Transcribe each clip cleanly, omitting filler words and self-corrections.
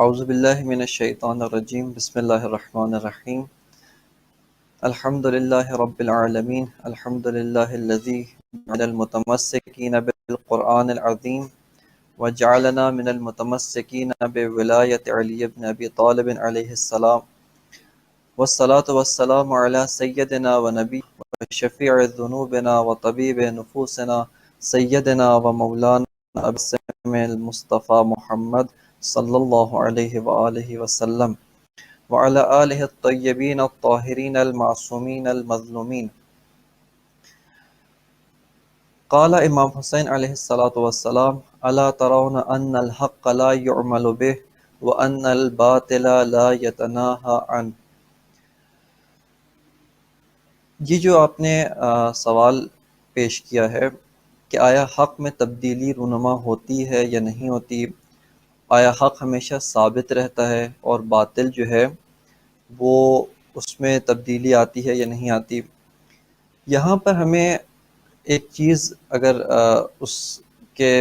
اعوذ باللہ من الشیطان الرجیم بسم اللہ الرحمن الرحیم الحمد للہ رب العالمین الحمد للہ الذی جعل المتمسکین بالقرآن العظیم وجعلنا من المتمسکین بولایت علی بن ابی طالب علیہ السلام والصلاة والسلام علی سیدنا و نبی و شفیع ذنوبنا و طبیب نفوسنا سیدنا و مولانا ابو المصطفیٰ محمد صلی اللہ علیہ وآلہ وسلم وعلى آلہ الطیبین الطاہرین المعصومین المظلومین۔ قال امام حسین علیہ الصلاۃ والسلام الا ترون ان الحق لا يعمل به وان الباطل لا يتناهى عنه۔ یہ جو آپ نے سوال پیش کیا ہے کہ آیا حق میں تبدیلی رونما ہوتی ہے یا نہیں ہوتی، آیا حق ہمیشہ ثابت رہتا ہے اور باطل جو ہے وہ اس میں تبدیلی آتی ہے یا نہیں آتی، یہاں پر ہمیں ایک چیز اگر اس کے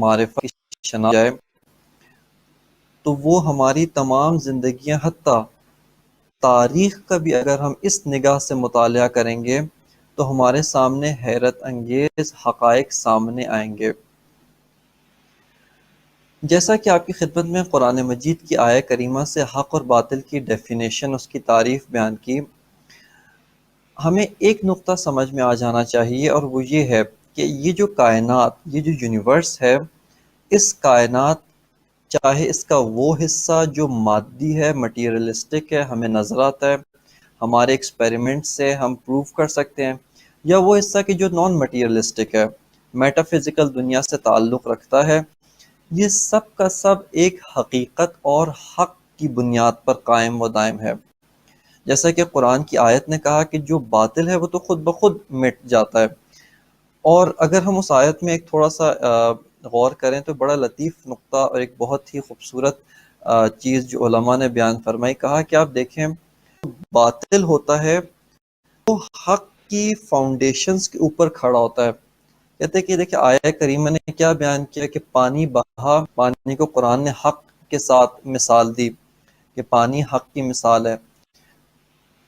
معرفت کی شناخت جائے تو وہ ہماری تمام زندگیاں حتیٰ تاریخ کا بھی اگر ہم اس نگاہ سے مطالعہ کریں گے تو ہمارے سامنے حیرت انگیز حقائق سامنے آئیں گے۔ جیسا کہ آپ کی خدمت میں قرآن مجید کی آیہ کریمہ سے حق اور باطل کی ڈیفینیشن، اس کی تعریف بیان کی، ہمیں ایک نقطہ سمجھ میں آ جانا چاہیے، اور وہ یہ ہے کہ یہ جو کائنات، یہ جو یونیورس ہے، اس کائنات چاہے اس کا وہ حصہ جو مادی ہے، مٹیریلسٹک ہے، ہمیں نظر آتا ہے، ہمارے ایکسپیریمنٹ سے ہم پروف کر سکتے ہیں، یا وہ حصہ کہ جو نان مٹیریلسٹک ہے، میٹا فزیکل دنیا سے تعلق رکھتا ہے، یہ سب کا سب ایک حقیقت اور حق کی بنیاد پر قائم و دائم ہے۔ جیسا کہ قرآن کی آیت نے کہا کہ جو باطل ہے وہ تو خود بخود مٹ جاتا ہے، اور اگر ہم اس آیت میں ایک تھوڑا سا غور کریں تو بڑا لطیف نقطہ اور ایک بہت ہی خوبصورت چیز جو علماء نے بیان فرمائی، کہا کہ آپ دیکھیں باطل ہوتا ہے وہ حق کی فاؤنڈیشنز کے اوپر کھڑا ہوتا ہے۔ کہتے ہیں کہ دیکھیں آیہ کریمہ نے کیا بیان کیا کہ پانی بہا، پانی کو قرآن نے حق کے ساتھ مثال دی کہ پانی حق کی مثال ہے،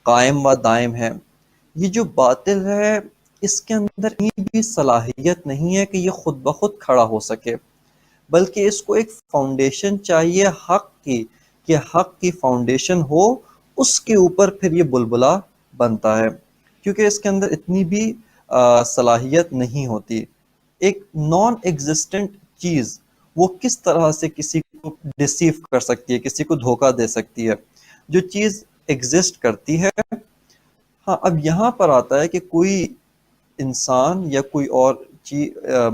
قائم و دائم ہے۔ یہ جو باطل ہے اس کے اندر بھی صلاحیت نہیں ہے کہ یہ خود بخود کھڑا ہو سکے، بلکہ اس کو ایک فاؤنڈیشن چاہیے حق کی، کہ حق کی فاؤنڈیشن ہو، اس کے اوپر پھر یہ بلبلا بنتا ہے، کیونکہ اس کے اندر اتنی بھی صلاحیت نہیں ہوتی۔ ایک نان ایگزسٹنٹ چیز وہ کس طرح سے کسی کو ڈسیو کر سکتی ہے، کسی کو دھوکہ دے سکتی ہے، جو چیز ایگزسٹ کرتی ہے۔ ہاں اب یہاں پر آتا ہے کہ کوئی انسان یا کوئی اور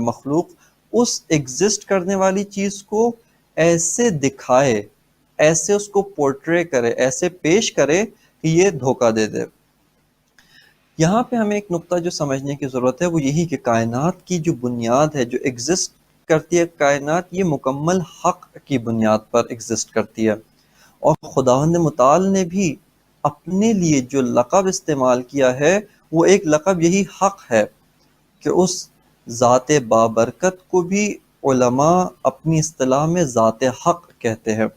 مخلوق اس ایگزسٹ کرنے والی چیز کو ایسے دکھائے، ایسے اس کو پورٹرے کرے، ایسے پیش کرے کہ یہ دھوکہ دے دے۔ یہاں پہ ہمیں ایک نقطہ جو سمجھنے کی ضرورت ہے وہ یہی کہ کائنات کی جو بنیاد ہے، جو ایگزسٹ کرتی ہے کائنات، یہ مکمل حق کی بنیاد پر ایگزسٹ کرتی ہے، اور خداوند متعال نے بھی اپنے لیے جو لقب استعمال کیا ہے وہ ایک لقب یہی حق ہے، کہ اس ذات بابرکت کو بھی علماء اپنی اصطلاح میں ذات حق کہتے ہیں۔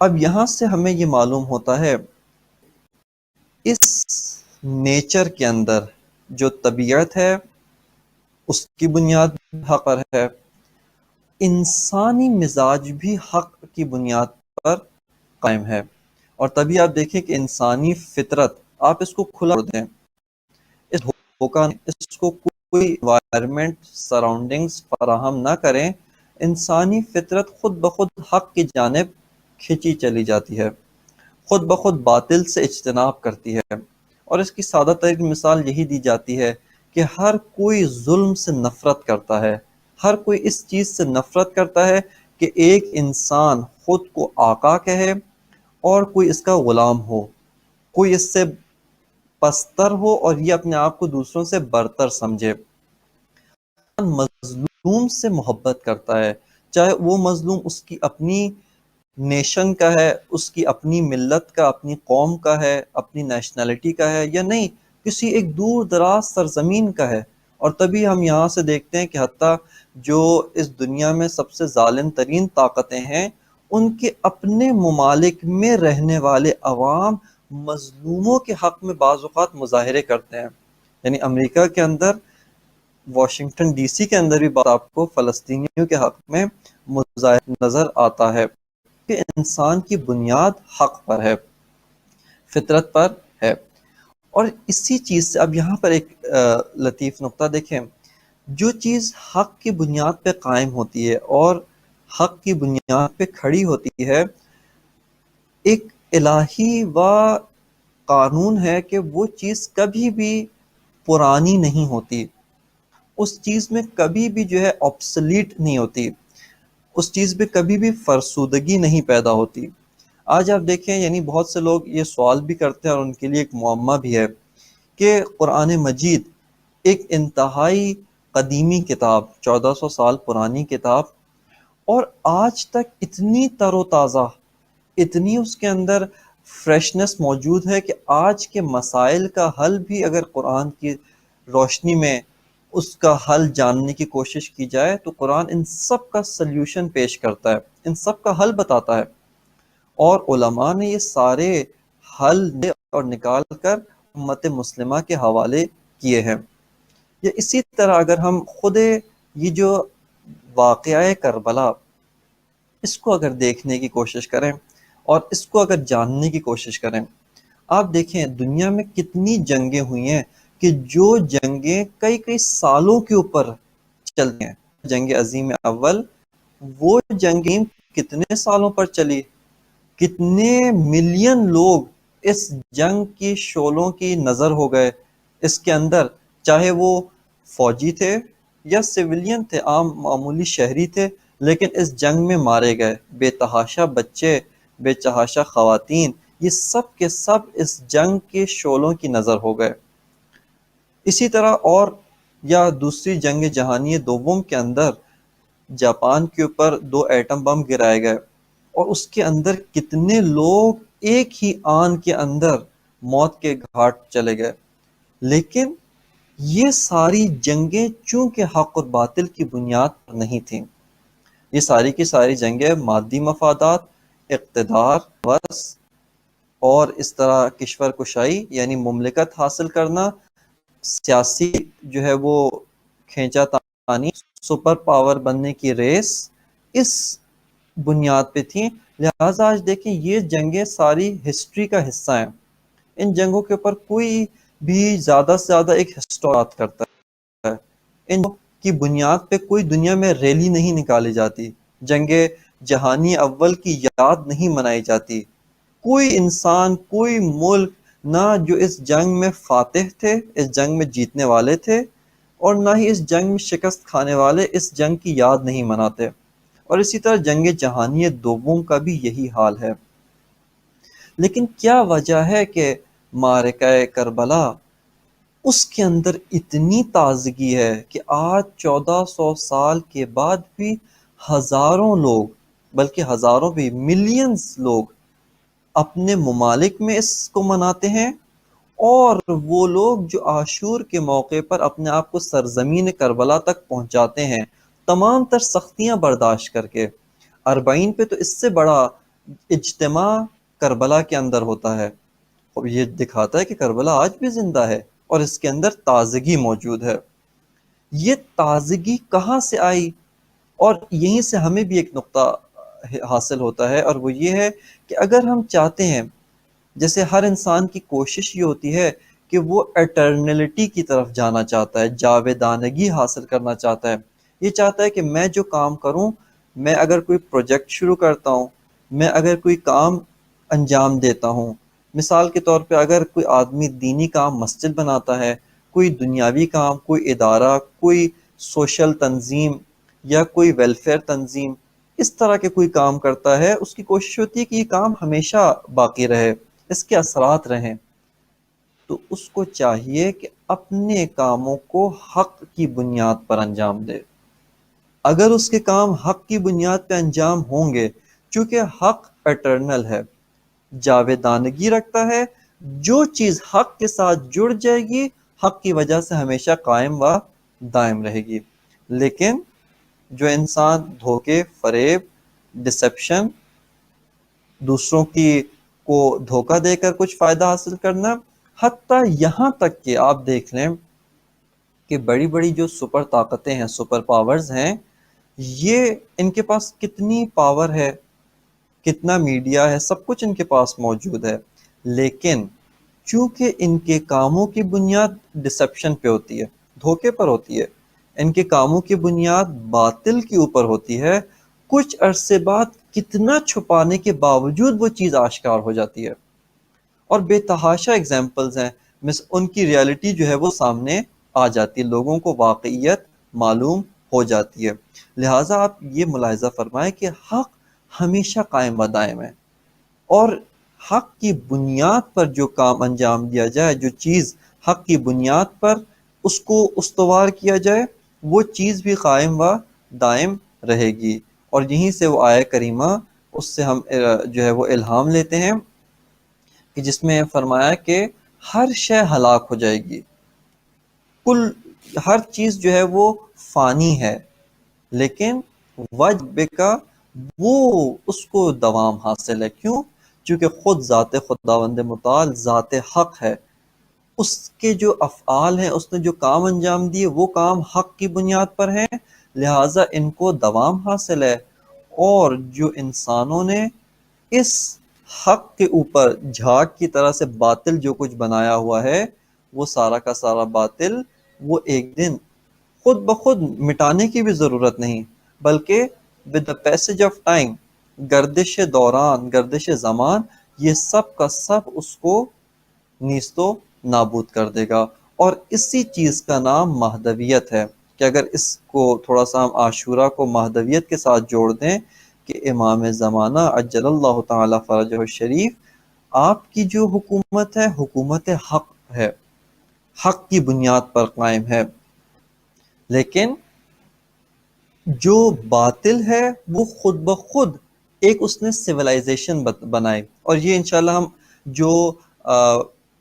اب یہاں سے ہمیں یہ معلوم ہوتا ہے اس نیچر کے اندر جو طبیعت ہے اس کی بنیاد حق پر ہے، انسانی مزاج بھی حق کی بنیاد پر قائم ہے، اور تبھی آپ دیکھیں کہ انسانی فطرت، آپ اس کو کھلا دیں، اس دھوکہ اس کو کوئی انوائرمنٹ سراؤنڈنگز فراہم نہ کریں، انسانی فطرت خود بخود حق کی جانب کھینچی چلی جاتی ہے، خود بخود باطل سے اجتناب کرتی ہے۔ اور اس کی سادہ ترین مثال یہی دی جاتی ہے کہ ہر کوئی ظلم سے نفرت کرتا ہے، ہر کوئی اس چیز سے نفرت کرتا ہے کہ ایک انسان خود کو آقا کہے اور کوئی اس کا غلام ہو، کوئی اس سے پستر ہو اور یہ اپنے آپ کو دوسروں سے برتر سمجھے۔ مظلوم سے محبت کرتا ہے، چاہے وہ مظلوم اس کی اپنی نیشن کا ہے، اس کی اپنی ملت کا، اپنی قوم کا ہے، اپنی نیشنلٹی کا ہے، یا نہیں کسی ایک دور دراز سرزمین کا ہے۔ اور تبھی ہم یہاں سے دیکھتے ہیں کہ حتیٰ جو اس دنیا میں سب سے ظالم ترین طاقتیں ہیں ان کے اپنے ممالک میں رہنے والے عوام مظلوموں کے حق میں بعض اوقات مظاہرے کرتے ہیں. یعنی امریکہ کے اندر، واشنگٹن ڈی سی کے اندر بھی بات آپ کو فلسطینیوں کے حق میں مظاہرہ نظر آتا ہے کہ انسان کی بنیاد حق پر ہے، فطرت پر ہے. اور اسی چیز سے اب یہاں پر ایک لطیف نقطہ دیکھیں، جو چیز حق کی بنیاد پہ قائم ہوتی ہے اور حق کی بنیاد پہ کھڑی ہوتی ہے، ایک الہی و قانون ہے کہ وہ چیز کبھی بھی پرانی نہیں ہوتی، اس چیز میں کبھی بھی جو ہے آبسلیٹ نہیں ہوتی، اس چیز پہ کبھی بھی فرسودگی نہیں پیدا ہوتی. آج آپ دیکھیں، یعنی بہت سے لوگ یہ سوال بھی کرتے ہیں اور ان کے لیے ایک معمہ بھی ہے کہ قرآن مجید ایک انتہائی قدیمی کتاب، 1400 سال پرانی کتاب، اور آج تک اتنی تر و تازہ، اتنی اس کے اندر فریشنس موجود ہے کہ آج کے مسائل کا حل بھی اگر قرآن کی روشنی میں اس کا حل جاننے کی کوشش کی جائے تو قرآن ان سب کا سلیوشن پیش کرتا ہے، ان سب کا حل بتاتا ہے. اور علماء نے یہ سارے حل اور نکال کر امت مسلمہ کے حوالے کیے ہیں. یا اسی طرح اگر ہم خود یہ جو واقعہ کربلا، اس کو اگر دیکھنے کی کوشش کریں اور اس کو اگر جاننے کی کوشش کریں، آپ دیکھیں دنیا میں کتنی جنگیں ہوئی ہیں کہ جو جنگیں کئی کئی سالوں کے اوپر چلتی ہیں. جنگ عظیم اول، وہ جنگیں کتنے سالوں پر چلی، کتنے ملین لوگ اس جنگ کی شعلوں کی نظر ہو گئے اس کے اندر، چاہے وہ فوجی تھے یا سویلین تھے، عام معمولی شہری تھے، لیکن اس جنگ میں مارے گئے. بے تحاشا بچے، بے تحاشا خواتین، یہ سب کے سب اس جنگ کے شعلوں کی نظر ہو گئے. اسی طرح اور یا دوسری جنگ جہانی دوم کے اندر جاپان کے اوپر 2 ایٹم بم گرائے گئے اور اس کے اندر کتنے لوگ ایک ہی آن کے اندر موت کے گھاٹ چلے گئے. لیکن یہ ساری جنگیں چونکہ حق اور باطل کی بنیاد پر نہیں تھیں، یہ ساری کی ساری جنگیں مادی مفادات، اقتدار، بس اور اس طرح کشور کشائی یعنی مملکت حاصل کرنا، سیاسی جو ہے وہ کھینچا تانی، سپر پاور بننے کی ریس، اس بنیاد پہ تھیں. لہٰذا آج دیکھیں یہ جنگیں ساری ہسٹری کا حصہ ہیں. ان جنگوں کے اوپر کوئی بھی زیادہ سے زیادہ ایک ہسٹورات کرتا ہے، ان کی بنیاد پہ کوئی دنیا میں ریلی نہیں نکالی جاتی، جنگ جہانی اول کی یاد نہیں منائی جاتی. کوئی انسان، کوئی ملک نہ جو اس جنگ میں فاتح تھے، اس جنگ میں جیتنے والے تھے، اور نہ ہی اس جنگ میں شکست کھانے والے اس جنگ کی یاد نہیں مناتے. اور اسی طرح جنگ جہانی دوم کا بھی یہی حال ہے. لیکن کیا وجہ ہے کہ معرکہ کربلا اس کے اندر اتنی تازگی ہے کہ آج 1400 سال کے بعد بھی ہزاروں لوگ، بلکہ ہزاروں بھی ملینز لوگ اپنے ممالک میں اس کو مناتے ہیں، اور وہ لوگ جو عاشور کے موقع پر اپنے آپ کو سرزمین کربلا تک پہنچاتے ہیں تمام تر سختیاں برداشت کر کے. 40 پہ تو اس سے بڑا اجتماع کربلا کے اندر ہوتا ہے. اب یہ دکھاتا ہے کہ کربلا آج بھی زندہ ہے اور اس کے اندر تازگی موجود ہے. یہ تازگی کہاں سے آئی؟ اور یہیں سے ہمیں بھی ایک نقطہ حاصل ہوتا ہے، اور وہ یہ ہے کہ اگر ہم چاہتے ہیں، جیسے ہر انسان کی کوشش یہ ہوتی ہے کہ وہ ایٹرنلٹی کی طرف جانا چاہتا ہے، جاویدانگی حاصل کرنا چاہتا ہے. یہ چاہتا ہے کہ میں جو کام کروں، میں اگر کوئی پروجیکٹ شروع کرتا ہوں، میں اگر کوئی کام انجام دیتا ہوں، مثال کے طور پہ اگر کوئی آدمی دینی کام مسجد بناتا ہے، کوئی دنیاوی کام، کوئی ادارہ، کوئی سوشل تنظیم یا کوئی ویلفیئر تنظیم، اس طرح کے کوئی کام کرتا ہے، اس کی کوشش ہوتی ہے کہ یہ کام ہمیشہ باقی رہے، اس کے اثرات رہیں. تو اس کو چاہیے کہ اپنے کاموں کو حق کی بنیاد پر انجام دے. اگر اس کے کام حق کی بنیاد پہ انجام ہوں گے، چونکہ حق ایٹرنل ہے، جاویدانگی رکھتا ہے، جو چیز حق کے ساتھ جڑ جائے گی حق کی وجہ سے ہمیشہ قائم و دائم رہے گی. لیکن جو انسان دھوکے، فریب، ڈسیپشن دوسروں کو دھوکہ دے کر کچھ فائدہ حاصل کرنا، حتیٰ یہاں تک کہ آپ دیکھ لیں کہ بڑی بڑی جو سپر طاقتیں ہیں، سپر پاورز ہیں، یہ ان کے پاس کتنی پاور ہے، کتنا میڈیا ہے، سب کچھ ان کے پاس موجود ہے، لیکن چونکہ ان کے کاموں کی بنیاد ڈسپشن پہ ہوتی ہے، دھوکے پر ہوتی ہے، ان کے کاموں کی بنیاد باطل کے اوپر ہوتی ہے، کچھ عرصے بعد کتنا چھپانے کے باوجود وہ چیز آشکار ہو جاتی ہے، اور بے تحاشا اگزامپلز ہیں، ان کی ریالٹی جو ہے وہ سامنے آ جاتی ہے، لوگوں کو واقعیت معلوم ہو جاتی ہے۔ لہٰذا آپ یہ ملاحظہ فرمائیں کہ حق ہمیشہ قائم و دائم ہے، اور حق کی بنیاد پر جو کام انجام دیا جائے، جو چیز حق کی بنیاد پر اس کو استوار کیا جائے، وہ چیز بھی قائم و دائم رہے گی۔ اور یہیں سے وہ آیہ کریمہ، اس سے ہم جو ہے وہ الہام لیتے ہیں کہ جس میں فرمایا کہ ہر شے ہلاک ہو جائے گی، ہر چیز جو ہے وہ فانی ہے، لیکن وجب کا وہ اس کو دوام حاصل ہے۔ کیوں؟ چونکہ خود ذات خداوند متعال ذات حق ہے، اس کے جو افعال ہیں، اس نے جو کام انجام دیے، وہ کام حق کی بنیاد پر ہیں، لہٰذا ان کو دوام حاصل ہے۔ اور جو انسانوں نے اس حق کے اوپر جھاگ کی طرح سے باطل جو کچھ بنایا ہوا ہے، وہ سارا کا سارا باطل وہ ایک دن خود بخود مٹانے کی بھی ضرورت نہیں، بلکہ with the passage of time، گردش دوران، گردش زمان، یہ سب کا سب اس کو نیست و نابود کر دے گا۔ اور اسی چیز کا نام مہدویت ہے، کہ اگر اس کو تھوڑا سا ہم عاشورہ کو مہدویت کے ساتھ جوڑ دیں کہ امام زمانہ عجل اللہ تعالی فرجہ الشریف، آپ کی جو حکومت ہے، حکومت حق ہے، حق کی بنیاد پر قائم ہے، لیکن جو باطل ہے وہ خود بخود ایک اس نے سویلائزیشن بنائی، اور یہ انشاءاللہ ہم جو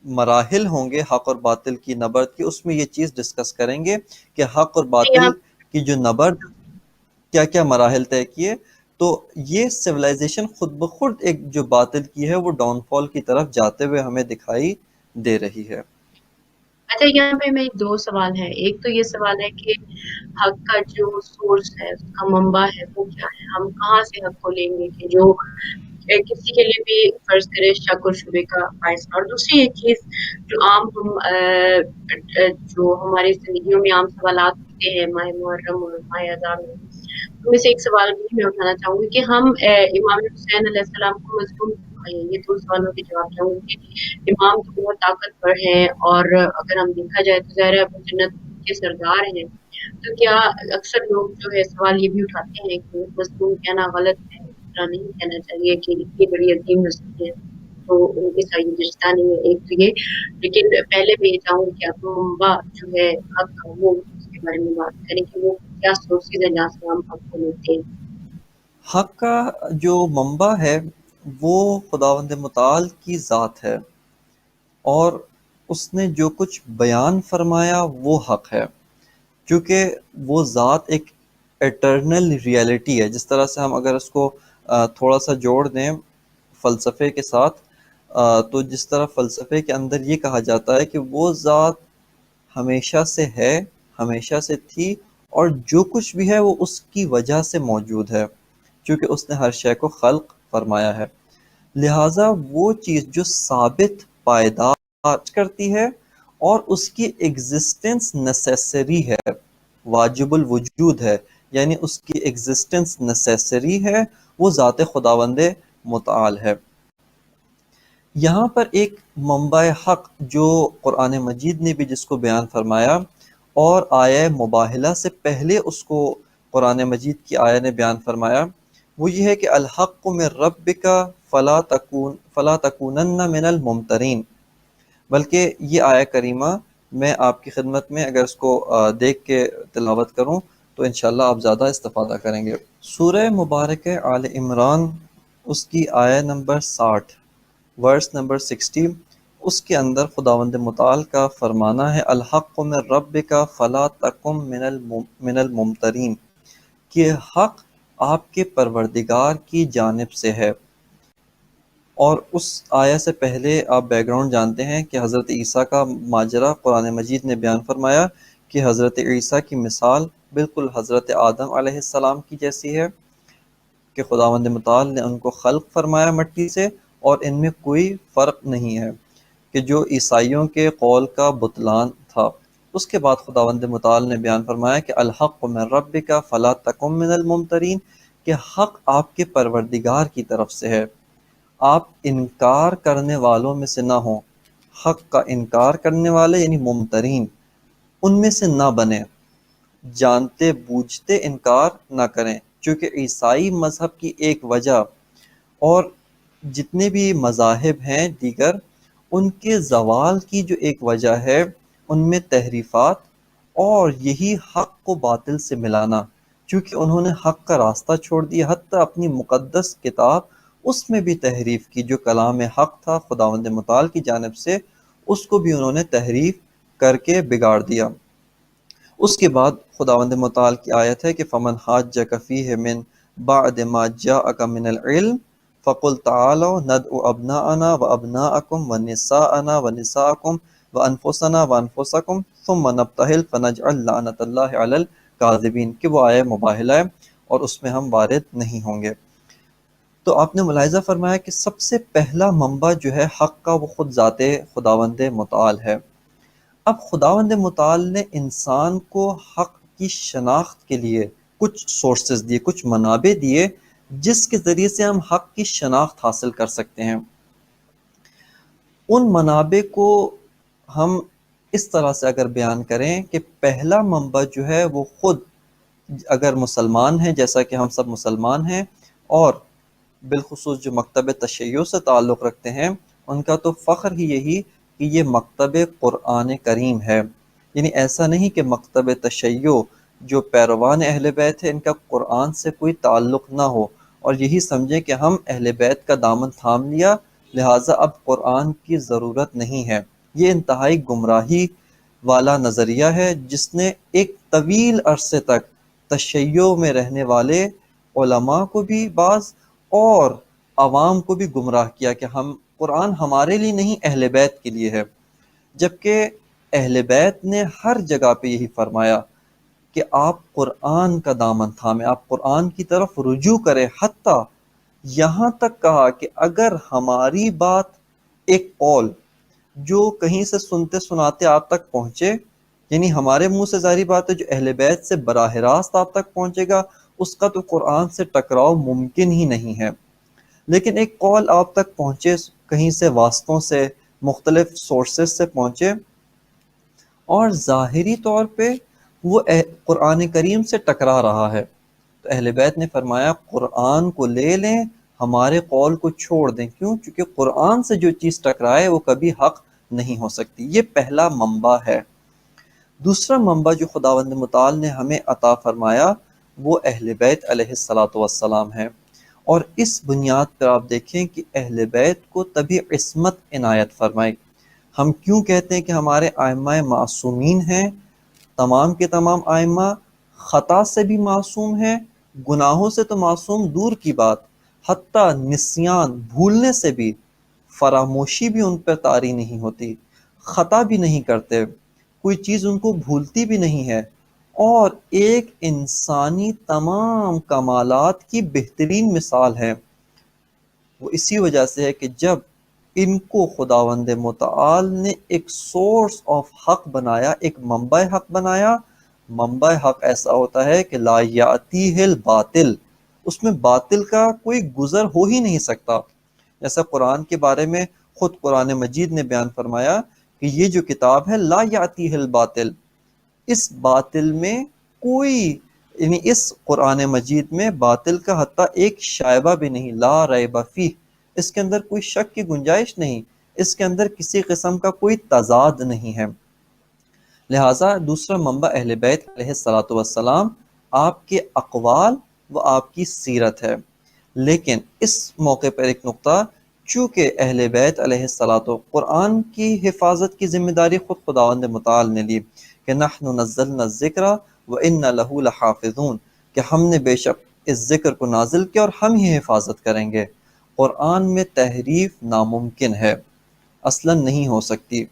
مراحل ہوں گے حق اور باطل کی نبرد کی، اس میں یہ چیز ڈسکس کریں گے کہ حق اور باطل کی جو نبرد کیا کیا مراحل طے کیے۔ تو یہ سویلائزیشن خود بخود ایک جو باطل کی ہے وہ ڈاؤن فال کی طرف جاتے ہوئے ہمیں دکھائی دے رہی ہے۔ اچھا، یہاں پہ میں دو سوال ہے۔ ایک تو یہ سوال ہے کہ حق کا جو سورس ہے، اس کا منبع ہے، وہ کیا ہے؟ ہم کہاں سے حق کو لیں گے کہ جو کسی کے لیے بھی فرض کرے شک اور شبے کا باعث۔ اور دوسری ایک چیز جو عام جو ہماری زندگیوں میں عام سوالات ہوتے ہیں ماہ محرم اور ماہ اذان میں سے ایک سوال بھی میں اٹھانا چاہوں گی کہ ہم امام حسین علیہ السلام کو مظلوم، یہ دو سوالوں کے جواب چاہوں گی کہ امام تو بہت طاقتور ہیں، اور اگر ہم دیکھا جائے تو ظاہر ہے وہ جنت کے سردار ہیں، تو کیا اکثر لوگ جو ہے سوال یہ بھی اٹھاتے ہیں کہ مظلوم کہنا غلط ہے، نہیں کہنا چاہیے کہ اتنی بڑی عظیم ہستی ہے تو ان کے ساتھ یہ رشتہ نہیں ہے۔ ایک تو یہ، لیکن پہلے میں یہ چاہوں کہ آپ منبع جو ہے حق کا، وہ اس کے بارے میں بات کریں کہ وہ کیا سورسز ہیں جہاں سے ہم حق کو لیتے ہیں۔ حق کا جو منبع ہے وہ خداوند متعال کی ذات ہے، اور اس نے جو کچھ بیان فرمایا وہ حق ہے، کیونکہ وہ ذات ایک ایٹرنل ریئلٹی ہے۔ جس طرح سے ہم اگر اس کو تھوڑا سا جوڑ دیں فلسفے کے ساتھ، تو جس طرح فلسفے کے اندر یہ کہا جاتا ہے کہ وہ ذات ہمیشہ سے ہے، ہمیشہ سے تھی، اور جو کچھ بھی ہے وہ اس کی وجہ سے موجود ہے، چونکہ اس نے ہر شے کو خلق فرمایا ہے۔ لہٰذا وہ چیز جو ثابت پائیدار کرتی ہے اور اس کی ایگزسٹنس نیسیسری ہے، واجب الوجود ہے، یعنی اس کی ایگزسٹنس نیسیسری ہے، وہ ذات خداوند متعال ہے۔ یہاں پر ایک منبع حق جو قرآن مجید نے بھی جس کو بیان فرمایا، اور آیہ مباہلہ سے پہلے اس کو قرآن مجید کی آیہ نے بیان فرمایا، وہ یہ ہے کہ الحق من ربک فلا تکونن من الممترین۔ بلکہ یہ آیہ کریمہ میں آپ کی خدمت میں اگر اس کو دیکھ کے تلاوت کروں تو انشاءاللہ آپ زیادہ استفادہ کریں گے۔ سورہ مبارکہ آل عمران، اس کی آیہ نمبر 60، ورس نمبر 60، اس کے اندر خداوند متعال کا فرمانا ہے الحق من ربک فلا تکن من الممترین، کہ حق آپ کے پروردگار کی جانب سے ہے، اور اس آیا سے پہلے آپ بیک گراؤنڈ جانتے ہیں کہ حضرت عیسیٰ کا ماجرا قرآن مجید نے بیان فرمایا کہ حضرت عیسیٰ کی مثال بالکل حضرت آدم علیہ السلام کی جیسی ہے، کہ خداوند متعال نے ان کو خلق فرمایا مٹی سے، اور ان میں کوئی فرق نہیں ہے، کہ جو عیسائیوں کے قول کا بطلان تھا۔ اس کے بعد خداوند متعال نے بیان فرمایا کہ الحق من ربک فلا تکن من الممترین، کہ حق آپ کے پروردگار کی طرف سے ہے، آپ انکار کرنے والوں میں سے نہ ہوں، حق کا انکار کرنے والے یعنی ممترین ان میں سے نہ بنیں، جانتے بوجھتے انکار نہ کریں، چونکہ عیسائی مذہب کی ایک وجہ اور جتنے بھی مذاہب ہیں دیگر ان کے زوال کی جو ایک وجہ ہے ان میں تحریفات اور یہی حق کو باطل سے ملانا، چونکہ انہوں نے حق کا راستہ چھوڑ دیا، حتیٰ اپنی مقدس کتاب اس میں بھی تحریف کی، جو کلام حق تھا خداوند متعال کی جانب سے، اس کو بھی انہوں نے تحریف کر کے بگاڑ دیا۔ اس کے بعد خداوند متعال کی آیت ہے کہ فمن حاجک فیہ من بعد ما جاءک من العلم فقل تعالوا ندعو ابناءنا وابناءکم ونساءنا ونساءکم وانفسنا وانفسکم ثم نبتہل فنجعل لعنت اللہ علی الکاذبین، کہ وہ آیہ مباہلہ ہے اور اس میں ہم وارد نہیں ہوں گے۔ تو آپ نے ملاحظہ فرمایا کہ سب سے پہلا منبع جو ہے حق کا وہ خود ذات خداوند متعال ہے۔ اب خداوند متعال نے انسان کو حق کی شناخت کے لیے کچھ سورسز دیے، کچھ منابع دیے جس کے ذریعے سے ہم حق کی شناخت حاصل کر سکتے ہیں۔ ان منابع کو ہم اس طرح سے اگر بیان کریں کہ پہلا منبع جو ہے وہ خود اگر مسلمان ہیں، جیسا کہ ہم سب مسلمان ہیں، اور بالخصوص جو مکتب تشیع سے تعلق رکھتے ہیں، ان کا تو فخر ہی یہی کہ یہ مکتب قرآن کریم ہے، یعنی ایسا نہیں کہ مکتب تشیع جو پیروان اہل بیت ہے ان کا قرآن سے کوئی تعلق نہ ہو، اور یہی سمجھیں کہ ہم اہل بیت کا دامن تھام لیا لہٰذا اب قرآن کی ضرورت نہیں ہے۔ یہ انتہائی گمراہی والا نظریہ ہے جس نے ایک طویل عرصے تک تشیع میں رہنے والے علماء کو بھی بعض اور عوام کو بھی گمراہ کیا کہ ہم قرآن ہمارے لیے نہیں اہل بیت کے لیے ہے، جبکہ اہل بیت نے ہر جگہ پہ یہی فرمایا کہ آپ قرآن کا دامن تھامیں، آپ قرآن کی طرف رجوع کریں، حتیٰ یہاں تک کہا کہ اگر ہماری بات ایک قول جو کہیں سے سنتے سناتے آپ تک پہنچے، یعنی ہمارے منہ سے ظاہری بات ہے جو اہل بیت سے براہ راست آپ تک پہنچے گا اس کا تو قرآن سے ٹکراؤ ممکن ہی نہیں ہے، لیکن ایک قول آپ تک پہنچے کہیں سے واسطوں سے، مختلف سورسز سے پہنچے اور ظاہری طور پہ وہ قرآن کریم سے ٹکرا رہا ہے، تو اہل بیت نے فرمایا قرآن کو لے لیں، ہمارے قول کو چھوڑ دیں، کیوں؟ چونکہ قرآن سے جو چیز ٹکرائے وہ کبھی حق نہیں ہو سکتی۔ یہ پہلا منبع ہے۔ دوسرا منبع جو خداوند متعال نے ہمیں عطا فرمایا وہ اہل بیت علیہ الصلاۃ والسلام ہے، اور اس بنیاد پر آپ دیکھیں کہ اہل بیت کو تبھی عصمت عنایت فرمائی۔ ہم کیوں کہتے ہیں کہ ہمارے ائمہ معصومین ہیں؟ تمام کے تمام ائمہ خطا سے بھی معصوم ہیں، گناہوں سے تو معصوم دور کی بات، حتیٰ نسیان بھولنے سے بھی، فراموشی بھی ان پر طاری نہیں ہوتی، خطا بھی نہیں کرتے، کوئی چیز ان کو بھولتی بھی نہیں ہے، اور ایک انسانی تمام کمالات کی بہترین مثال ہے۔ وہ اسی وجہ سے ہے کہ جب ان کو خداوند متعال نے ایک سورس آف حق بنایا، ایک منبع حق بنایا، منبع حق ایسا ہوتا ہے کہ لا یاتیہ الباطل، اس میں باطل کا کوئی گزر ہو ہی نہیں سکتا، جیسا قرآن کے بارے میں خود قرآن مجید نے بیان فرمایا کہ یہ جو کتاب ہے لا یاتیہ الباطل، اس باطل میں کوئی، یعنی اس قرآن مجید میں باطل کا حتیٰ ایک شائبہ بھی نہیں، لا ریب فیہ، اس کے اندر کوئی شک کی گنجائش نہیں، اس کے اندر کسی قسم کا کوئی تضاد نہیں ہے۔ لہٰذا دوسرا منبع اہل بیت علیہ الصلاۃ والسلام، آپ کے اقوال و آپ کی سیرت ہے۔ لیکن اس موقع پر ایک نقطہ، چونکہ اہل بیت علیہ الصلاۃ قرآن کی حفاظت کی ذمہ داری خود خداوند متعال نے لی کہ نحن نزلنا الذکر وإنا لہ لحافظون، کہ ہم نے بے شک اس ذکر کو نازل کیا اور ہم ہی حفاظت کریں گے۔ قرآن میں تحریف ناممکن ہے، اصلاً نہیں ہو سکتی،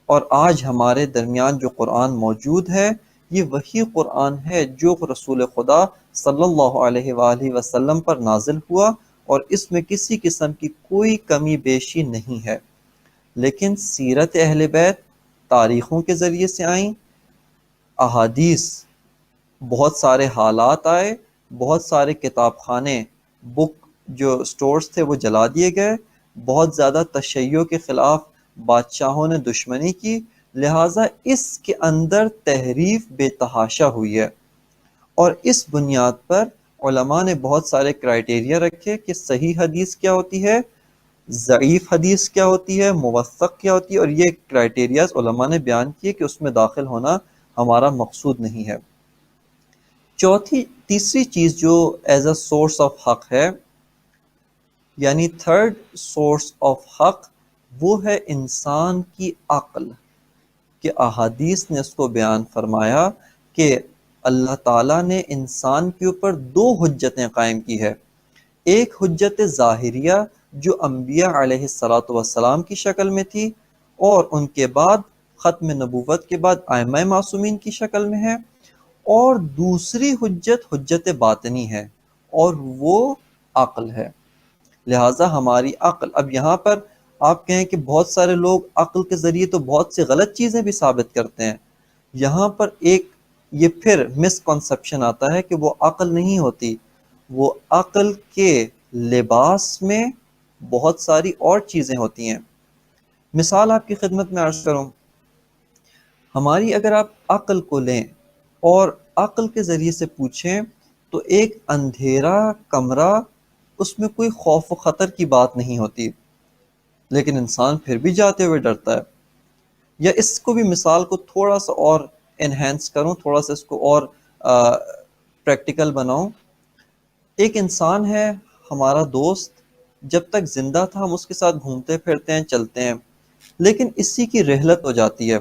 اور آج ہمارے درمیان جو قرآن موجود ہے یہ وہی قرآن ہے جو رسول خدا صلی اللہ علیہ وآلہ وسلم پر نازل ہوا، اور اس میں کسی قسم کی کوئی کمی بیشی نہیں ہے۔ لیکن سیرت اہل بیت تاریخوں کے ذریعے سے آئیں، احادیث، بہت سارے حالات آئے، بہت سارے کتاب خانے، بک جو سٹورز تھے وہ جلا دیے گئے، بہت زیادہ تشیع کے خلاف بادشاہوں نے دشمنی کی، لہٰذا اس کے اندر تحریف بے تحاشا ہوئی ہے، اور اس بنیاد پر علماء نے بہت سارے کرائٹیریا رکھے کہ صحیح حدیث کیا ہوتی ہے، ضعیف حدیث کیا ہوتی ہے، موثق کیا ہوتی ہے، اور یہ کرائٹیریاز علماء نے بیان کیے کہ اس میں داخل ہونا ہمارا مقصود نہیں ہے۔ تیسری چیز جو ایز اے سورس آف حق ہے، یعنی تھرڈ سورس آف حق، وہ ہے انسان کی عقل، کہ احادیث نے اس کو بیان فرمایا کہ اللہ تعالیٰ نے انسان کے اوپر دو حجتیں قائم کی ہے، ایک حجت ظاہریہ جو انبیاء علیہ الصلاۃ والسلام کی شکل میں تھی، اور ان کے بعد ختم نبوت کے بعد ائمہ معصومین کی شکل میں ہے، اور دوسری حجت باطنی ہے، اور وہ عقل ہے۔ لہٰذا ہماری عقل، اب یہاں پر آپ کہیں کہ بہت سارے لوگ عقل کے ذریعے تو بہت سی غلط چیزیں بھی ثابت کرتے ہیں، یہاں پر ایک یہ پھر مس کنسپشن آتا ہے کہ وہ عقل نہیں ہوتی، وہ عقل کے لباس میں بہت ساری اور چیزیں ہوتی ہیں۔ مثال آپ کی خدمت میں عرض کروں، ہماری اگر آپ عقل کو لیں اور عقل کے ذریعے سے پوچھیں تو ایک اندھیرا کمرہ، اس میں کوئی خوف و خطر کی بات نہیں ہوتی، لیکن انسان پھر بھی جاتے ہوئے ڈرتا ہے۔ یا اس کو بھی مثال کو تھوڑا سا اور انہینس کروں، تھوڑا سا اس کو اور پریکٹیکل بناؤں۔ ایک انسان ہے ہمارا دوست، جب تک زندہ تھا ہم اس کے ساتھ گھومتے پھرتے ہیں، چلتے ہیں، لیکن اسی کی رحلت ہو جاتی ہے،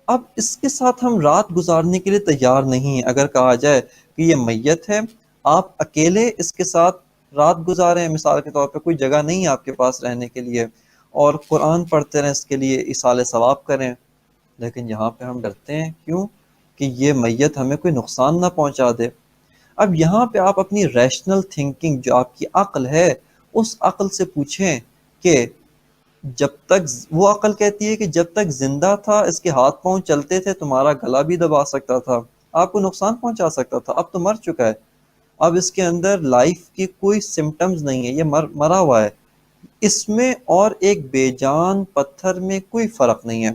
اب اس کے ساتھ ہم رات گزارنے کے لیے تیار نہیں ہیں۔ اگر کہا جائے کہ یہ میت ہے، آپ اکیلے اس کے ساتھ رات گزاریں، مثال کے طور پہ کوئی جگہ نہیں ہے آپ کے پاس رہنے کے لیے، اور قرآن پڑھتے رہیں، اس کے لیے ایصال ثواب کریں، لیکن یہاں پہ ہم ڈرتے ہیں، کیوں؟ کہ یہ میت ہمیں کوئی نقصان نہ پہنچا دے۔ اب یہاں پہ آپ اپنی ریشنل تھنکنگ، جو آپ کی عقل ہے، اس عقل سے پوچھیں کہ جب تک، وہ عقل کہتی ہے کہ جب تک زندہ تھا اس کے ہاتھ پاؤں چلتے تھے، تمہارا گلا بھی دبا سکتا تھا، آپ کو نقصان پہنچا سکتا تھا، اب تو مر چکا ہے، اب اس کے اندر لائف کی کوئی سمٹمز نہیں ہے، یہ مرا ہوا ہے، اس میں اور ایک بے جان پتھر میں کوئی فرق نہیں ہے۔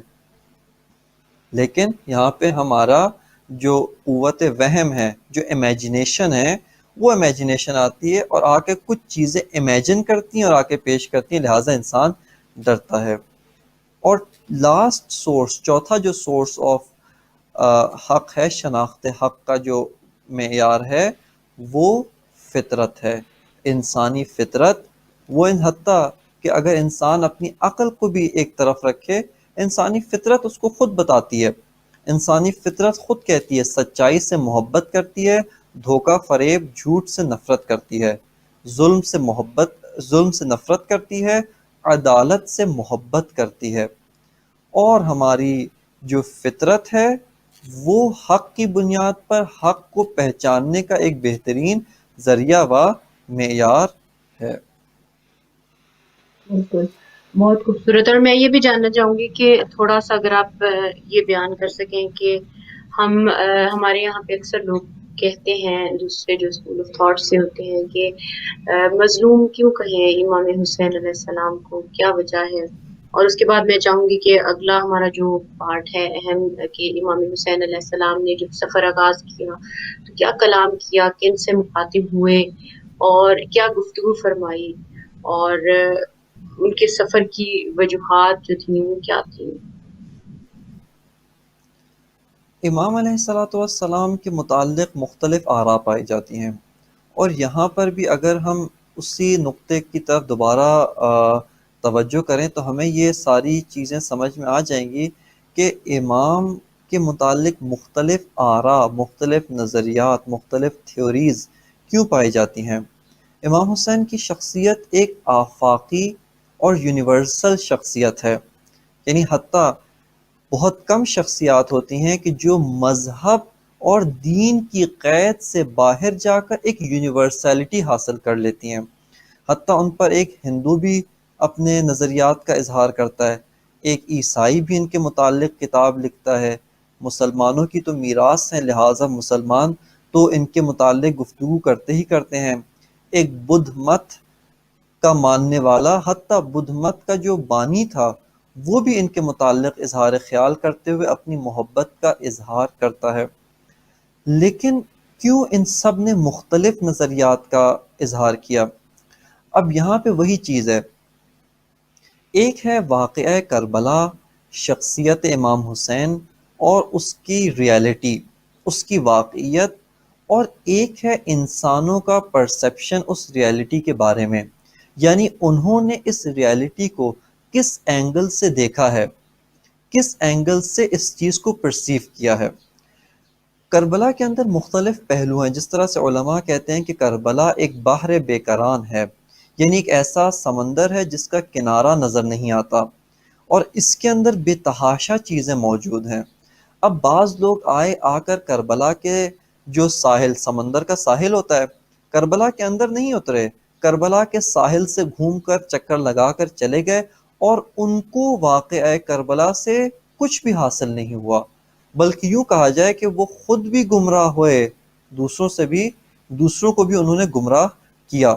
لیکن یہاں پہ ہمارا جو قوت وہم ہے، جو امیجنیشن ہے، وہ امیجنیشن آتی ہے اور آ کے کچھ چیزیں امیجن کرتی ہیں اور آ کے پیش کرتی ہیں، لہٰذا انسان ڈرتا ہے۔ اور لاسٹ سورس، چوتھا جو سورس آف حق ہے، شناخت حق کا جو معیار ہے، وہ فطرت ہے، انسانی فطرت۔ وہ ان حتیٰ کہ اگر انسان اپنی عقل کو بھی ایک طرف رکھے، انسانی فطرت اس کو خود بتاتی ہے، انسانی فطرت خود کہتی ہے سچائی سے محبت کرتی ہے، دھوکہ فریب جھوٹ سے نفرت کرتی ہے، ظلم سے نفرت کرتی ہے، عدالت سے محبت کرتی ہے، اور ہماری جو فطرت ہے وہ حق کی بنیاد پر حق کو پہچاننے کا ایک بہترین ذریعہ و معیار ہے۔ بالکل، بہت خوبصورت۔ اور میں یہ بھی جاننا چاہوں گی کہ تھوڑا سا اگر آپ یہ بیان کر سکیں کہ ہمارے یہاں پہ اکثر لوگ کہتے ہیں، دوسرے جو اسکول آف تھاٹ سے ہوتے ہیں، کہ مظلوم کیوں کہیں امام حسین علیہ السلام کو، کیا وجہ ہے؟ اور اس کے بعد میں چاہوں گی کہ اگلا ہمارا جو پارٹ ہے اہم، کہ امام حسین علیہ السلام نے جب سفر آغاز کیا تو کیا کلام کیا، کن سے مخاطب ہوئے، اور کیا گفتگو فرمائی، اور ان کے سفر کی وجوہات جو تھیں وہ کیا تھیں؟ امام علیہ الصلاۃ والسلام کے متعلق مختلف آراء پائی جاتی ہیں، اور یہاں پر بھی اگر ہم اسی نقطے کی طرف دوبارہ توجہ کریں تو ہمیں یہ ساری چیزیں سمجھ میں آ جائیں گی کہ امام کے متعلق مختلف آراء، مختلف نظریات، مختلف تھیوریز کیوں پائی جاتی ہیں۔ امام حسین کی شخصیت ایک آفاقی اور یونیورسل شخصیت ہے، یعنی حتیٰ بہت کم شخصیات ہوتی ہیں کہ جو مذہب اور دین کی قید سے باہر جا کر ایک یونیورسلٹی حاصل کر لیتی ہیں۔ حتیٰ ان پر ایک ہندو بھی اپنے نظریات کا اظہار کرتا ہے، ایک عیسائی بھی ان کے متعلق کتاب لکھتا ہے، مسلمانوں کی تو میراث ہیں، لہٰذا مسلمان تو ان کے متعلق گفتگو کرتے ہی کرتے ہیں۔ ایک بدھ مت کا ماننے والا، حتیٰ بدھ مت کا جو بانی تھا، وہ بھی ان کے متعلق اظہار خیال کرتے ہوئے اپنی محبت کا اظہار کرتا ہے۔ لیکن کیوں ان سب نے مختلف نظریات کا اظہار کیا؟ اب یہاں پہ وہی چیز ہے، ایک ہے واقعہ کربلا، شخصیت امام حسین اور اس کی ریالٹی، اس کی واقعیت، اور ایک ہے انسانوں کا پرسیپشن اس ریالٹی کے بارے میں، یعنی انہوں نے اس ریالٹی کو کس اینگل سے دیکھا ہے، کس اینگل سے اس چیز کو پرسیو کیا ہے۔ کربلا کے اندر مختلف پہلو ہیں، جس طرح سے علماء کہتے ہیں کہ کربلا ایک بحر بے کران ہے، یعنی ایک ایسا سمندر ہے جس کا کنارہ نظر نہیں آتا، اور اس کے اندر بے تحاشا چیزیں موجود ہیں۔ اب بعض لوگ آ کر کربلا کے جو ساحل، سمندر کا ساحل ہوتا ہے، کربلا کے اندر نہیں اترے، کربلا کے ساحل سے گھوم کر چکر لگا کر چلے گئے، اور ان کو واقعہ کربلا سے کچھ بھی حاصل نہیں ہوا، بلکہ یوں کہا جائے کہ وہ خود بھی گمراہ ہوئے، دوسروں کو بھی انہوں نے گمراہ کیا۔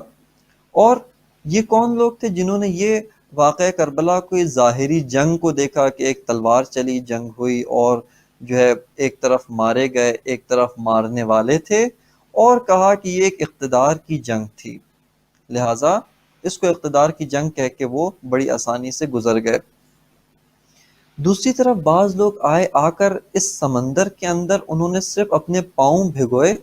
اور یہ کون لوگ تھے جنہوں نے یہ واقعہ کربلا کو، ظاہری جنگ کو دیکھا کہ ایک تلوار چلی، جنگ ہوئی، اور جو ہے ایک طرف مارے گئے، ایک طرف مارنے والے تھے، اور کہا کہ یہ ایک اقتدار کی جنگ تھی، لہٰذا اس کو اقتدار کی جنگ کہہ کے وہ بڑی آسانی سے گزر گئے۔ دوسری طرف بعض لوگ آ کر اس سمندر کے اندر انہوں نے صرف اپنے پاؤں بھگوئے،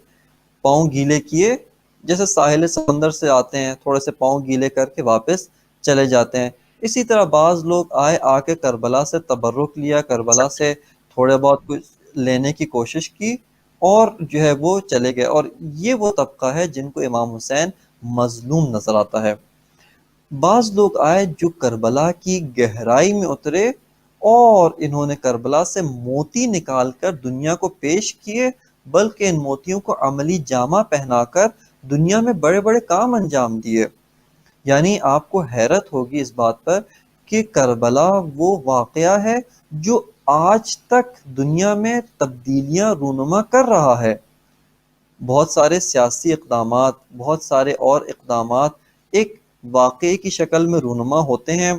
پاؤں گیلے کیے، جیسے ساحل سمندر سے آتے ہیں تھوڑے سے پاؤں گیلے کر کے واپس چلے جاتے ہیں، اسی طرح بعض لوگ آ کے کربلا سے تبرک لیا، کربلا سے تھوڑے بہت کچھ لینے کی کوشش کی، اور جو ہے وہ چلے گئے۔ اور یہ وہ طبقہ ہے جن کو امام حسین مظلوم نظر آتا ہے۔ بعض لوگ جو کربلا کی گہرائی میں اترے، اور انہوں نے کربلا سے موتی نکال کر دنیا کو پیش کیے، بلکہ ان موتیوں کو عملی جامہ پہنا کر دنیا میں بڑے بڑے کام انجام دیے۔ یعنی آپ کو حیرت ہوگی اس بات پر کہ کربلا وہ واقعہ ہے جو آج تک دنیا میں تبدیلیاں رونما کر رہا ہے۔ بہت سارے سیاسی اقدامات، بہت سارے اور اقدامات ایک واقعے کی شکل میں رونما ہوتے ہیں،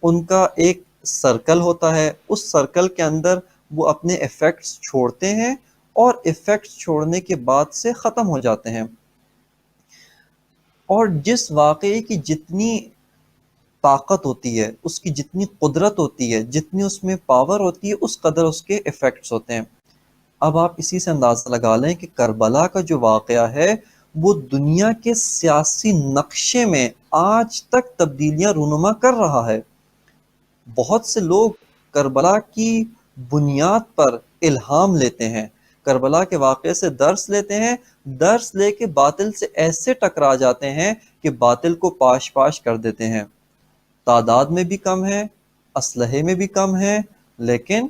ان کا ایک سرکل ہوتا ہے، اس سرکل کے اندر وہ اپنے ایفیکٹس چھوڑتے ہیں، اور ایفیکٹس چھوڑنے کے بعد سے ختم ہو جاتے ہیں۔ اور جس واقعے کی جتنی طاقت ہوتی ہے، اس کی جتنی قدرت ہوتی ہے، جتنی اس میں پاور ہوتی ہے، اس قدر اس کے ایفیکٹس ہوتے ہیں۔ اب آپ اسی سے اندازہ لگا لیں کہ کربلا کا جو واقعہ ہے وہ دنیا کے سیاسی نقشے میں آج تک تبدیلیاں رونما کر رہا ہے۔ بہت سے لوگ کربلا کی بنیاد پر الہام لیتے ہیں، کربلا کے واقعے سے درس لیتے ہیں، درس لے کے باطل سے ایسے ٹکرا جاتے ہیں کہ باطل کو پاش پاش کر دیتے ہیں۔ تعداد میں بھی کم ہے، اسلحے میں بھی کم ہے، لیکن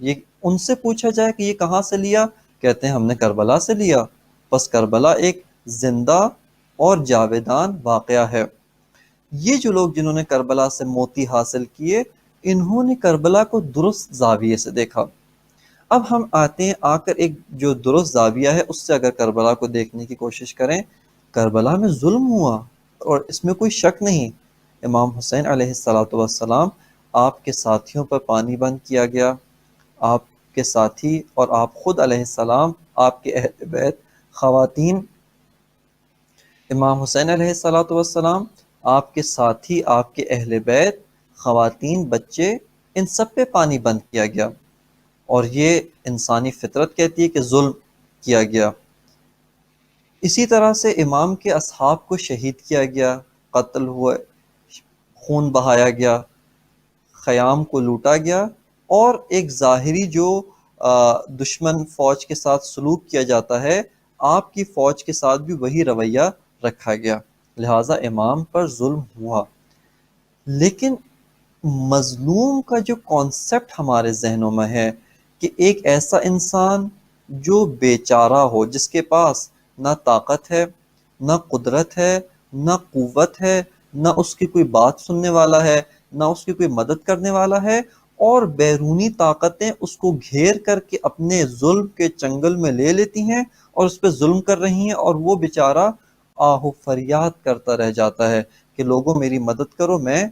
یہ ان سے پوچھا جائے کہ یہ کہاں سے لیا، کہتے ہیں ہم نے کربلا سے لیا۔ بس کربلا ایک زندہ اور جاویدان واقعہ ہے۔ یہ جو لوگ جنہوں نے کربلا سے موتی حاصل کیے، انہوں نے کربلا کو درست زاویے سے دیکھا۔ اب ہم آتے ہیں، آ کر ایک جو درست زاویہ ہے اس سے اگر کربلا کو دیکھنے کی کوشش کریں، کربلا میں ظلم ہوا، اور اس میں کوئی شک نہیں۔ امام حسین علیہ السلام آپ کے ساتھیوں پر پانی بند کیا گیا، آپ کے ساتھی اور آپ خود علیہ السلام، آپ کے اہل بیت، خواتین، امام حسین علیہ السلام، آپ کے ساتھی، آپ کے اہل بیت، خواتین، بچے، ان سب پہ پانی بند کیا گیا، اور یہ انسانی فطرت کہتی ہے کہ ظلم کیا گیا۔ اسی طرح سے امام کے اصحاب کو شہید کیا گیا، قتل ہوئے، خون بہایا گیا، خیام کو لوٹا گیا، اور ایک ظاہری جو دشمن فوج کے ساتھ سلوک کیا جاتا ہے، آپ کی فوج کے ساتھ بھی وہی رویہ رکھا گیا۔ لہٰذا امام پر ظلم ہوا۔ لیکن مظلوم کا جو کانسیپٹ ہمارے ذہنوں میں ہے کہ ایک ایسا انسان جو بیچارہ ہو، جس کے پاس نہ طاقت ہے، نہ قدرت ہے، نہ قوت ہے، نہ اس کی کوئی بات سننے والا ہے، نہ اس کی کوئی مدد کرنے والا ہے، اور بیرونی طاقتیں اس کو گھیر کر کے اپنے ظلم کے چنگل میں لے لیتی ہیں اور اس پہ ظلم کر رہی ہیں، اور وہ بیچارہ آہ و فریاد کرتا رہ جاتا ہے کہ لوگوں میری مدد کرو، میں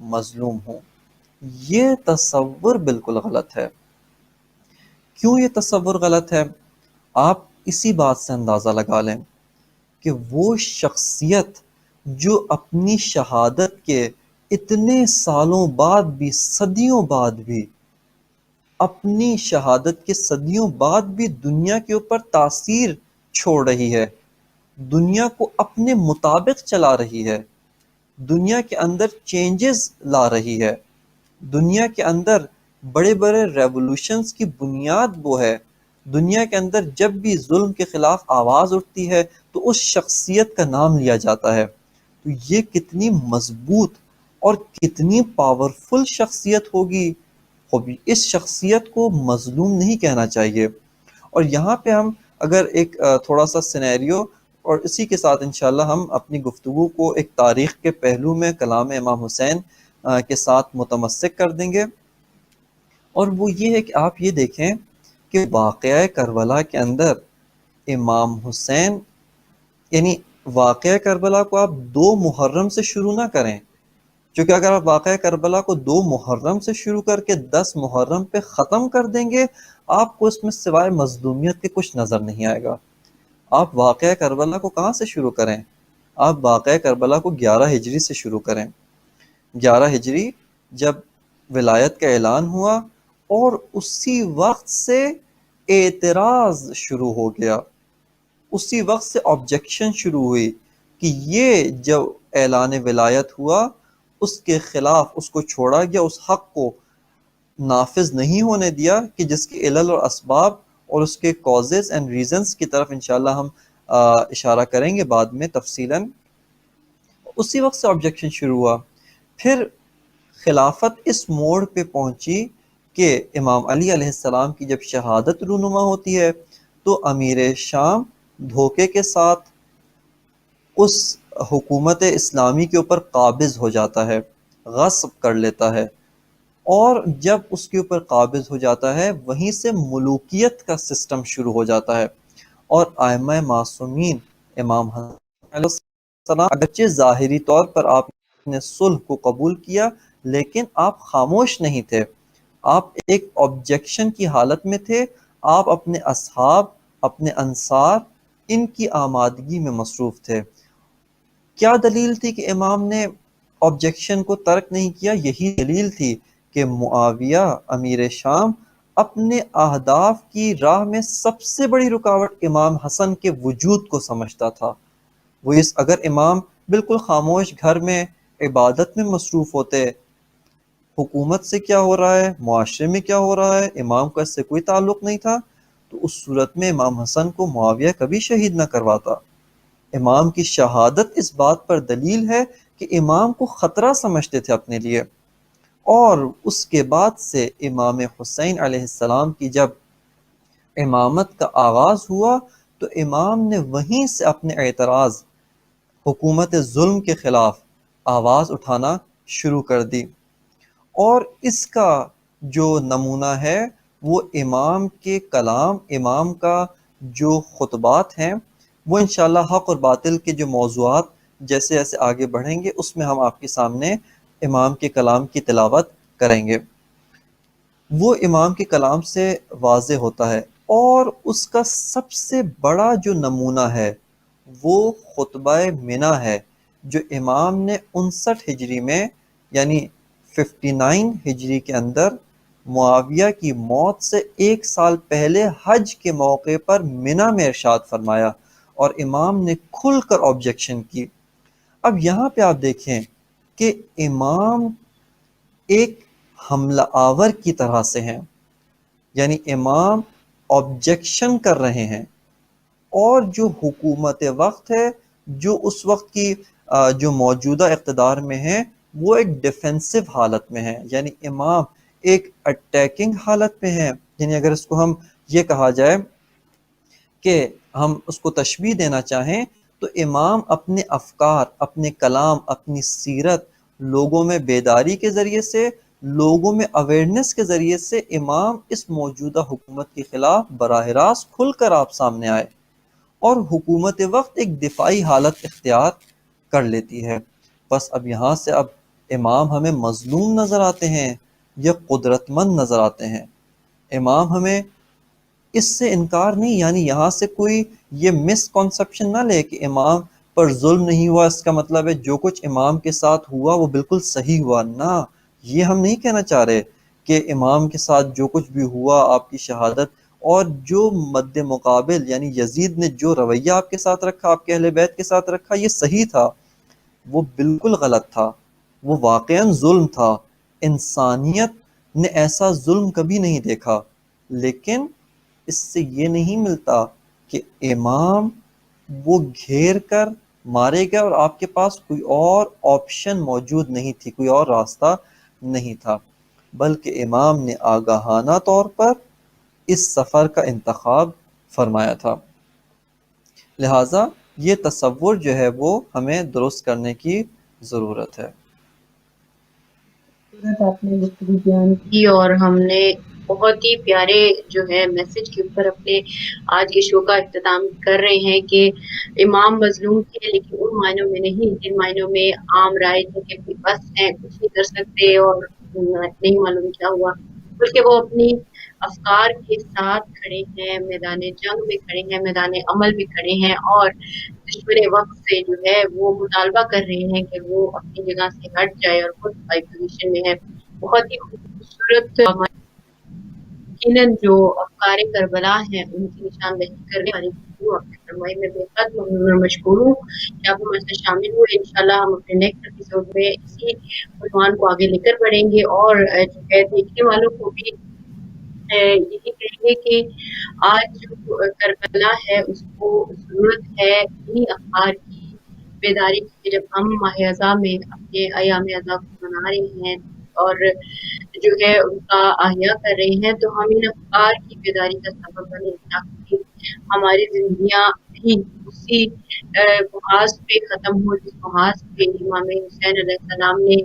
مظلوم ہوں۔ یہ تصور بالکل غلط ہے۔ کیوں یہ تصور غلط ہے؟ آپ اسی بات سے اندازہ لگا لیں کہ وہ شخصیت جو اپنی شہادت کے اتنے سالوں بعد بھی، صدیوں بعد بھی، اپنی شہادت کے صدیوں بعد بھی دنیا کے اوپر تاثیر چھوڑ رہی ہے، دنیا کو اپنے مطابق چلا رہی ہے، دنیا کے اندر چینجز لا رہی ہے، دنیا کے اندر بڑے بڑے ریولوشنز کی بنیاد وہ ہے۔ دنیا کے اندر جب بھی ظلم کے خلاف آواز اٹھتی ہے تو اس شخصیت کا نام لیا جاتا ہے۔ تو یہ کتنی مضبوط اور کتنی پاورفل شخصیت ہوگی۔ اس شخصیت کو مظلوم نہیں کہنا چاہیے۔ اور یہاں پہ ہم اگر ایک تھوڑا سا سینیریو، اور اسی کے ساتھ انشاءاللہ ہم اپنی گفتگو کو ایک تاریخ کے پہلو میں کلام امام حسین کے ساتھ متمسک کر دیں گے، اور وہ یہ ہے کہ آپ یہ دیکھیں کہ واقعہ کربلا کے اندر امام حسین، یعنی واقعہ کربلا کو آپ 2 محرم سے شروع نہ کریں، کیونکہ اگر آپ واقعہ کربلا کو 2 محرم سے شروع کر کے 10 محرم پہ ختم کر دیں گے، آپ کو اس میں سوائے مظلومیت کے کچھ نظر نہیں آئے گا۔ آپ واقعہ کربلا کو کہاں سے شروع کریں؟ آپ واقعہ کربلا کو 11 ہجری سے شروع کریں۔ 11 ہجری جب ولایت کا اعلان ہوا، اور اسی وقت سے اعتراض شروع ہو گیا، اسی وقت سے آبجیکشن شروع ہوئی کہ یہ جو اعلان ولایت ہوا اس کے خلاف اس کو چھوڑا گیا، اس حق کو نافذ نہیں ہونے دیا کہ جس کے علل اور اسباب اور اس کے کازز اینڈ ریزنز کی طرف انشاءاللہ ہم اشارہ کریں گے بعد میں تفصیلاً۔ اسی وقت سے آبجیکشن شروع ہوا۔ پھر خلافت اس موڑ پہ پہنچی کہ امام علی علیہ السلام کی جب شہادت رونما ہوتی ہے تو امیر شام دھوکے کے ساتھ اس حکومت اسلامی کے اوپر قابض ہو جاتا ہے، غصب کر لیتا ہے، اور جب اس کے اوپر قابض ہو جاتا ہے وہیں سے ملوکیت کا سسٹم شروع ہو جاتا ہے۔ اور ائمہ معصومین، امام حسن علیہ السلام، اگرچہ ظاہری طور پر آپ نے صلح کو قبول کیا لیکن آپ خاموش نہیں تھے، آپ ایک آبجیکشن کی حالت میں تھے، آپ اپنے اصحاب، اپنے انصار، ان کی آمادگی میں مصروف تھے۔ کیا دلیل تھی کہ امام نے آبجیکشن کو ترک نہیں کیا؟ یہی دلیل تھی کہ معاویہ امیر شام اپنے اہداف کی راہ میں سب سے بڑی رکاوٹ امام حسن کے وجود کو سمجھتا تھا۔ وہ اگر امام بالکل خاموش گھر میں عبادت میں مصروف ہوتے، حکومت سے کیا ہو رہا ہے، معاشرے میں کیا ہو رہا ہے، امام کا اس سے کوئی تعلق نہیں تھا، تو اس صورت میں امام حسن کو معاویہ کبھی شہید نہ کرواتا۔ امام کی شہادت اس بات پر دلیل ہے کہ امام کو خطرہ سمجھتے تھے اپنے لیے۔ اور اس کے بعد سے امام حسین علیہ السلام کی جب امامت کا آغاز ہوا تو امام نے وہیں سے اپنے اعتراض، حکومت ظلم کے خلاف آواز اٹھانا شروع کر دی۔ اور اس کا جو نمونہ ہے وہ امام کے کلام، امام کا جو خطبات ہیں، وہ انشاءاللہ حق اور باطل کے جو موضوعات جیسے جیسے آگے بڑھیں گے اس میں ہم آپ کے سامنے امام کے کلام کی تلاوت کریں گے۔ وہ امام کے کلام سے واضح ہوتا ہے، اور اس کا سب سے بڑا جو نمونہ ہے وہ خطبہ منی ہے، جو امام نے 59 ہجری میں، یعنی 59 ہجری کے اندر معاویہ کی موت سے 1 سال پہلے حج کے موقع پر منی میں ارشاد فرمایا، اور امام نے کھل کر آبجیکشن کی۔ اب یہاں پہ آپ دیکھیں کہ امام ایک حملہ آور کی طرح سے ہیں، یعنی امام آبجیکشن کر رہے ہیں، اور جو حکومت وقت ہے، جو اس وقت کی جو موجودہ اقتدار میں ہیں وہ ایک ڈیفینسو حالت میں ہیں، یعنی امام ایک اٹیکنگ حالت میں ہیں. یعنی اگر اس کو ہم یہ کہا جائے کہ ہم اس کو تشبیہ دینا چاہیں تو امام اپنے افکار، اپنے کلام، اپنی سیرت، لوگوں میں بیداری کے ذریعے سے، لوگوں میں اویئرنس کے ذریعے سے امام اس موجودہ حکومت کے خلاف براہ راست کھل کر آپ سامنے آئے اور حکومت وقت ایک دفاعی حالت اختیار کر لیتی ہے. بس اب یہاں سے اب امام ہمیں مظلوم نظر آتے ہیں یا قدرت مند نظر آتے ہیں. امام ہمیں اس سے انکار نہیں، یعنی یہاں سے کوئی یہ مس کانسیپشن نہ لے کہ امام پر ظلم نہیں ہوا اس کا مطلب ہے جو کچھ امام کے ساتھ ہوا وہ بالکل صحیح ہوا. نہ، یہ ہم نہیں کہنا چاہ رہے کہ امام کے ساتھ جو کچھ بھی ہوا، آپ کی شہادت اور جو مد مقابل یعنی یزید نے جو رویہ آپ کے ساتھ رکھا، آپ کے اہل بیت کے ساتھ رکھا، یہ صحیح تھا. وہ بالکل غلط تھا، وہ واقعاً ظلم تھا. انسانیت نے ایسا ظلم کبھی نہیں دیکھا. لیکن اس سے یہ نہیں ملتا کہ امام وہ گھیر کر مارے گئے اور آپ کے پاس کوئی اور آپشن موجود نہیں تھی، کوئی اور راستہ نہیں تھا، بلکہ امام نے آگاہانہ طور پر اس سفر کا انتخاب فرمایا تھا. لہٰذا یہ تصور جو ہے وہ ہمیں درست کرنے کی ضرورت ہے. آپ نے گفتگو بیان کی اور ہم نے بہت ہی پیارے جو ہے میسج کے اوپر اپنے آج کے شو کا اختتام کر رہے ہیں کہ امام مظلوم تھے لیکن ان معنوں میں نہیں جن معنوں میں عام رائے تھے کہ بس ہیں کچھ نہیں کر سکتے اور نہیں معلوم کیا ہوا، بلکہ وہ اپنی افکار کے ساتھ کھڑے ہیں، میدان جنگ میں کھڑے ہیں، میدان عمل میں کھڑے ہیں اور دشمن وقت سے جو ہے وہ مطالبہ کر رہے ہیں کہ وہ اپنی جگہ سے ہٹ جائے اور خود ہائی پوزیشن میں ہے. بہت ہی خوبصورت یقیناً جو افکار کربلا ہیں ان کی نشاندہی کرنے والی گفتگو آپ نے فرمائی. میں بے حد ممنون اور مشکور ہوں کہ آپ ہمارے ساتھ شامل ہوئے. انشاءاللہ ہم اپنے نیکسٹ ایپیسوڈ میں اسی عنوان کو آگے لے کر بڑھیں گے اور جو ہے دیکھنے والوں کو بھی یہی کہیں گے کہ آج جو کربلا ہے اس کو ضرورت ہے انہی افکار کی بیداری کی. جب ہم ماہ اعضاء میں اپنے ایام اعضاء کو منا رہے ہیں اور جو ہے ان کا احیاء کر رہے ہیں تو ہم ان افکار کی بیداری کا سبب بنے تاکہ ہماری زندگیاں بھی اسی محاذ پہ ختم ہو جس محاذ پہ امام حسین علیہ السلام نے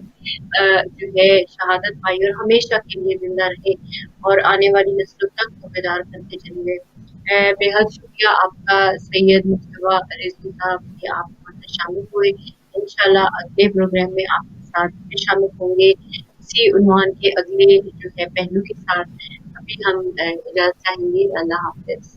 جو ہے شہادت پائی اور ہمیشہ کے لیے زندہ رہے اور آنے والی نسلوں تک کو بیدار کرتے چلے گئے. بے حد شکریہ آپ کا سید مصطفیٰ رضوی صاحب کہ آپ ہمارے شامل ہوئے. انشاءاللہ اگلے پروگرام میں آپ کے ساتھ پھر شامل ہوں گے اسی عنوان کے اگلے جو ہے پہلو کے ساتھ. ابھی ہم اجازت چاہیں گے. اللہ حافظ.